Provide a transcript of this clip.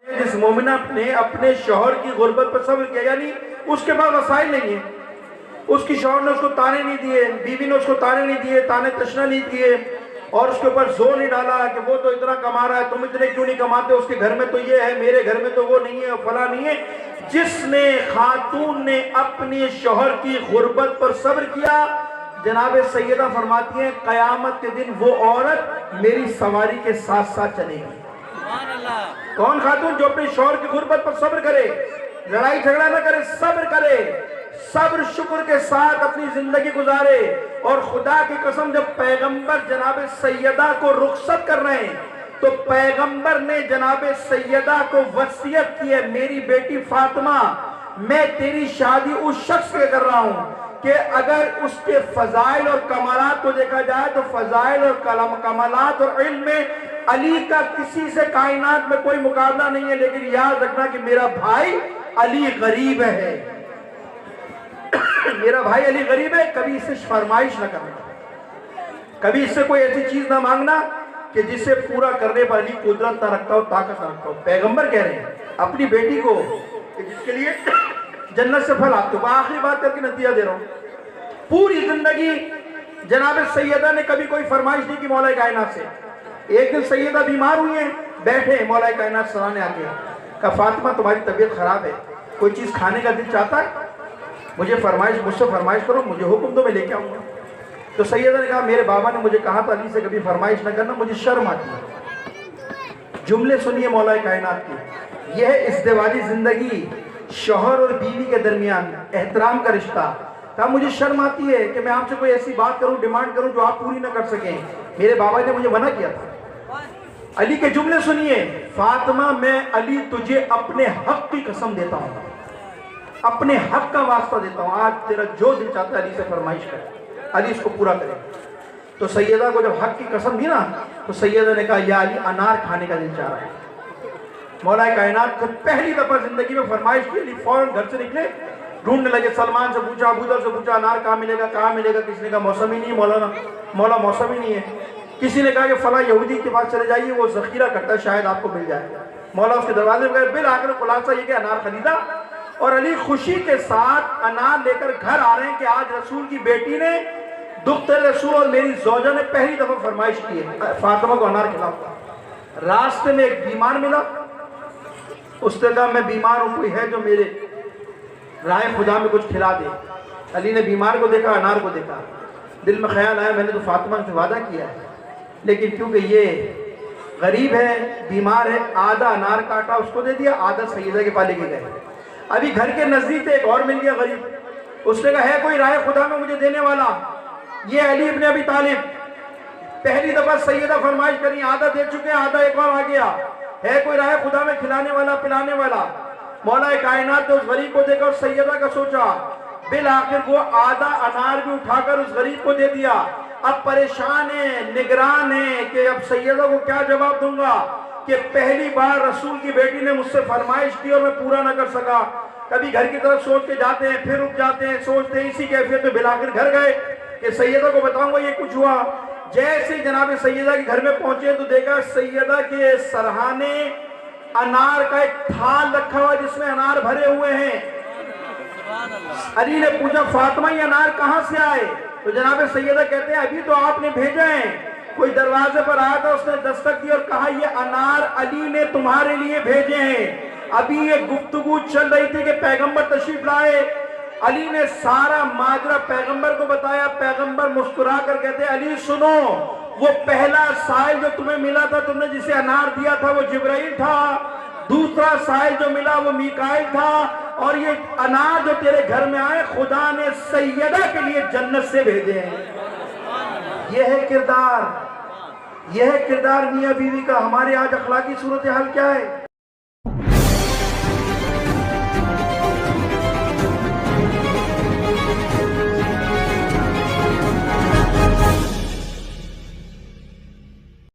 جس مومنہ نے اپنے شوہر کی غربت پر صبر کیا، یعنی اس کے پاس وسائل نہیں ہیں، اس کی شوہر نے اس کو تانے نہیں دیے، بیوی نے اس کو تانے نہیں دیے، تانے تشنا نہیں دیے، اور اس کے اوپر زور نہیں ڈالا کہ وہ تو اتنا کما رہا ہے، تم اتنے کیوں نہیں کماتے، اس کے گھر میں تو یہ ہے، میرے گھر میں تو وہ نہیں ہے، فلاں نہیں ہے۔ جس نے خاتون نے اپنی شوہر کی غربت پر صبر کیا، جناب سیدہ فرماتی ہیں قیامت کے دن وہ عورت میری سواری کے ساتھ ساتھ چلے گی۔ کون خاتون؟ جو اپنے شوہر کی غربت پر صبر کرے، لڑائی جھگڑا نہ کرے، صبر کرے، صبر شکر کے ساتھ اپنی زندگی گزارے۔ اور خدا کی قسم جب پیغمبر جناب سیدہ کو رخصت کر رہے ہیں تو پیغمبر نے جناب سیدہ کو وصیت کی ہے، میری بیٹی فاطمہ میں تیری شادی اس شخص سے کر رہا ہوں کہ اگر اس کے فضائل اور کمالات کو دیکھا جائے تو فضائل اور کمالات اور علم میں علی کا کسی سے کائنات میں کوئی مقابلہ نہیں ہے، لیکن یاد رکھنا کہ میرا بھائی علی غریب ہے، میرا بھائی علی غریب ہے، کبھی اس سے فرمائش نہ کرنا، کبھی اس سے کوئی ایسی چیز نہ مانگنا کہ جس سے پورا کرنے پر علی قدرت نہ رکھتا ہو، طاقت نہ رکھتا ہو۔ پیغمبر کہہ رہے ہیں اپنی بیٹی کو کہ جس کے لیے جنت سے پھل آتے ہو۔ آخری بات کر کے نتیجہ دے رہا ہوں، پوری زندگی جناب سیدہ نے کبھی کوئی فرمائش نہیں کی مولا کائنات سے۔ ایک دن سیدہ بیمار ہوئی ہیں، بیٹھے مولا کائنات سرانے آ کے کہا فاطمہ تمہاری طبیعت خراب ہے، کوئی چیز کھانے کا دل چاہتا ہے، مجھ سے فرمائش کرو، مجھے حکم دو، میں لے کے آؤں گا۔ تو سیدہ نے کہا میرے بابا نے مجھے کہا تھا علی سے کبھی فرمائش نہ کرنا، مجھے شرم آتی ہے۔ جملے سنیے مولا کائنات کی، یہ ہے ازدواجی زندگی، شوہر اور بیوی کے درمیان احترام کا رشتہ۔ کہا مجھے شرم آتی ہے کہ میں آپ سے کوئی ایسی بات کروں، ڈیمانڈ کروں جو آپ پوری نہ کر سکیں، میرے بابا نے مجھے منع کیا تھا۔ علی کے جملے سنیے، فاطمہ میں علی تجھے اپنے حق کی قسم دیتا ہوں، اپنے حق کا واسطہ دیتا ہوں، آج تیرا جو دل چاہتا ہے علی سے فرمائش کر، علی اس کو پورا کرے۔ تو سیدہ کو جب حق کی قسم دی نا تو سیدہ نے کہا یا علی انار کھانے کا دل چاہ رہا ہے۔ مولا کائنات کو پہلی دفعہ زندگی میں فرمائش کی، علی فوراً گھر سے نکلے، ڈھونڈنے لگے، سلمان سے پوچھا، ابوذر سے پوچھا انار کہاں ملے گا، کہاں ملے گا، کسی نے کہا موسم ہی نہیں ہے مولا موسم ہی نہیں ہے، کسی نے کہا کہ فلاں یہودی کے پاس چلے جائیے وہ ذخیرہ کرتا ہے شاید آپ کو مل جائے۔ مولا اس کے دروازے پہ گئے، بالآخر خلاصہ یہ کہ انار خریدا، اور علی خوشی کے ساتھ انار لے کر گھر آ رہے ہیں کہ آج رسول کی بیٹی نے، دختر رسول اور میری زوجہ نے پہلی دفعہ فرمائش کی ہے فاطمہ کو انار کھلاؤ۔ راستے میں ایک بیمار ملا، اس نے کہا میں بیمار ہوں، کوئی ہے جو میرے رائے خدا میں کچھ کھلا دے۔ علی نے بیمار کو دیکھا، انار کو دیکھا، دل میں خیال آیا میں نے تو فاطمہ سے وعدہ کیا ہے، لیکن کیونکہ یہ غریب ہے، بیمار ہے، آدھا انار کاٹا اس کو دے دیا، آدھا سیدہ کے پاس لے کے گئے۔ ابھی گھر کے نزدیک ایک اور مل گیا غریب، اس نے کہا ہے کوئی رائے خدا میں مجھے دینے والا؟ یہ علی ابن ابی طالب، پہلی دفعہ سیدہ فرمائش کری، آدھا دے چکے ہیں، آدھا ایک اور آ گیا، ہے کوئی رائے خدا میں کھلانے والا، پلانے والا؟ مولا کائنات نے اس غریب کو دیکھا اور سیدہ کا سوچا، بالآخر وہ آدھا انار بھی اٹھا کر اس غریب کو دے دیا۔ اب پریشان ہے، نگران ہے کہ اب سیدہ کو کیا جواب دوں گا کہ پہلی بار رسول کی بیٹی نے مجھ سے فرمائش کی اور میں پورا نہ کر سکا۔ کبھی گھر کی طرف سوچ کے جاتے ہیں، پھر رک جاتے ہیں، سوچتے ہیں، اسی کیفیت میں بالآخر گھر گئے کہ سیدہ کو بتاؤں گا یہ کچھ ہوا۔ جیسے جناب سیدہ کے گھر میں پہنچے تو دیکھا سیدہ کے سرہانے انار کا ایک تھال رکھا ہوا جس میں انار بھرے ہوئے ہیں۔ علی نے پوچھا فاطمہ یہ انار کہاں سے آئے؟ تو جناب سیدہ کہتے ہیں ابھی تو آپ نے بھیجا ہے، کوئی دروازے پر آیا تھا، اس نے دستک دی اور کہا یہ انار علی نے تمہارے لیے بھیجے ہیں۔ ابھی یہ گفتگو چل رہی تھی کہ پیغمبر تشریف لائے، علی نے سارا ماجرا پیغمبر کو بتایا۔ پیغمبر مسکرا کر کہتے ہیں علی سنو، وہ پہلا سائل جو تمہیں ملا تھا، تم نے جسے انار دیا تھا وہ جبرائیل تھا، دوسرا سائل جو ملا وہ میکائیل تھا، اور یہ انار جو تیرے گھر میں آئے خدا نے سیدہ کے لیے جنت سے بھیجے ہیں۔ یہ ہے کردار، یہ ہے کردار میاں بیوی کا۔ ہمارے آج اخلاقی صورتحال کیا ہے؟